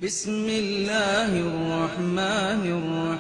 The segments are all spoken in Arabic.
بسم الله الرحمن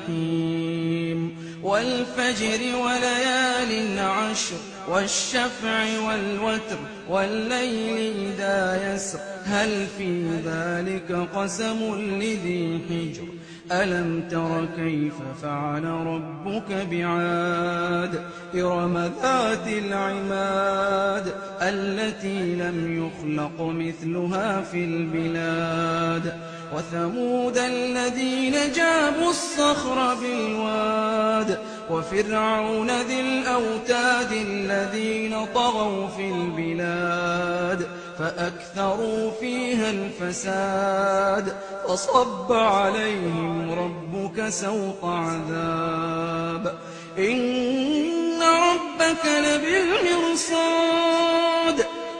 الرحيم والفجر وليال عشر والشفع والوتر والليل إذا يسر هل في ذلك قسم لذي حجر ألم تر كيف فعل ربك بعاد إرم ذات العماد التي لم يخلق مثلها في البلاد وثمود الذين جابوا الصخر بالواد وفرعون ذي الأوتاد الذين طغوا في البلاد فأكثروا فيها الفساد فصب عليهم ربك سوط عذاب إن ربك لبالمرصاد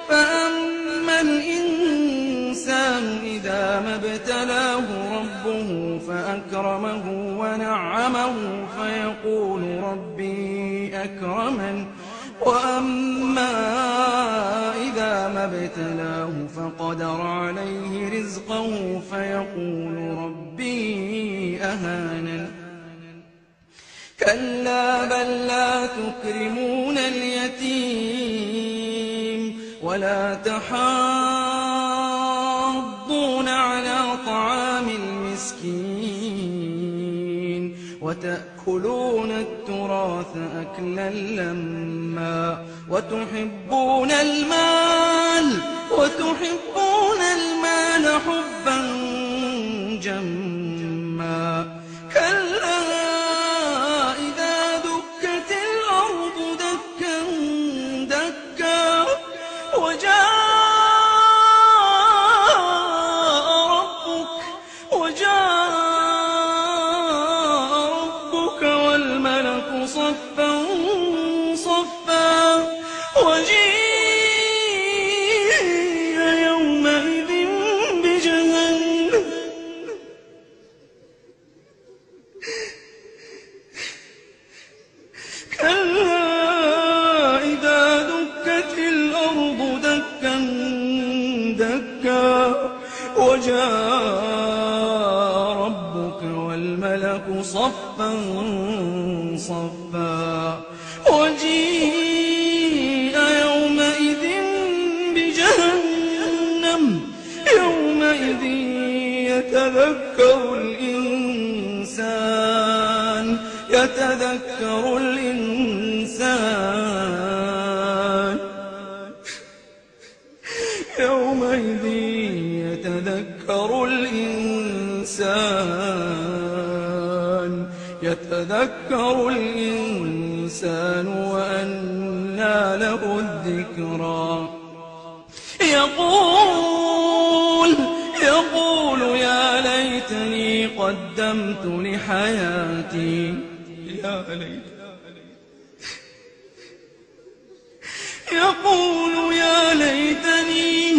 فأما الإنسان إذا ما ابتلاه ربه فأكرمه ونعمه فيقول ربي أكرمن وأما إذا ما ابتلاه فقدر عليه رزقه فيقول ربي أهانن كلا بل لا تكرمون اليتيم ولا تحاضون على طعام المسكين وتأكلون التراث أكلا لما وتحبون المال حبا جما كلا إذا دكت الأرض دكا دكا وجاء ربك والملك صفا صفا وجيء يومئذ بجهنم كلا إذا دكت الأرض دكا دكا وجاء ربك والملك صفا صفا وجيء يومئذ بجهنم يومئذ يتذكر الإنسان يومئذ يتذكر الإنسان وأنى له الذكرى يقول يا ليتني قدمت لحياتي يقول يا ليتني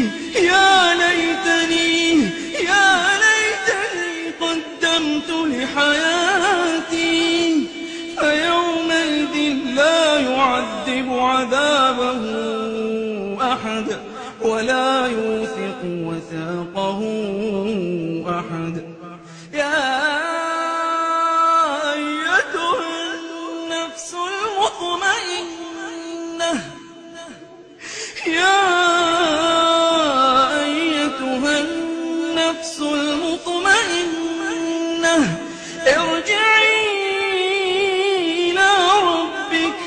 قدمت لحياتي فيومئذ لا يعذب عذابه أحد ولا يوثق وثاقه أحد يا أيتها النفس المطمئنة ارجعي إلى ربك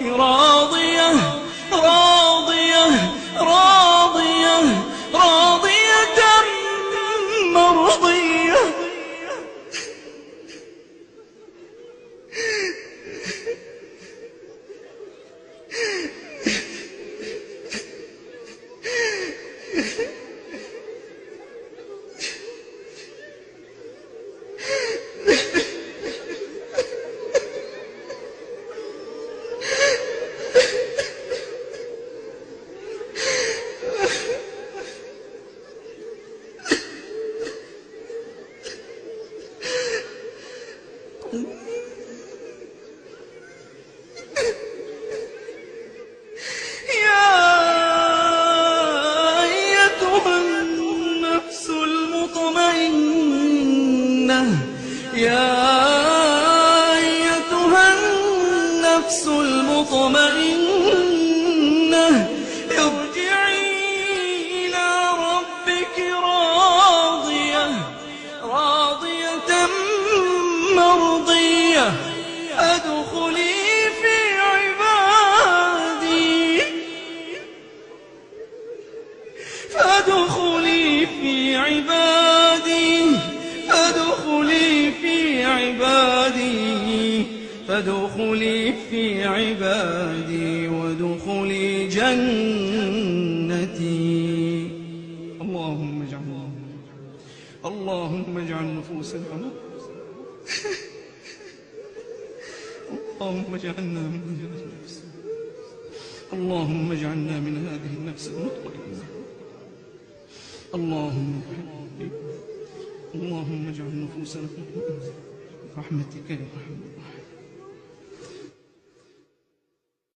راضية مرضية فادخلي في عبادي فادخلي في عبادي فادخلي في عبادي وادخلي جنتي. اللهم اجعل نفوسنا اللهم اجعلنا من هذه النفس اللهم اجعلنا من هذه النفس المطمئنة. اللهم اجعل نفوسنا برحمتك يا رحمن.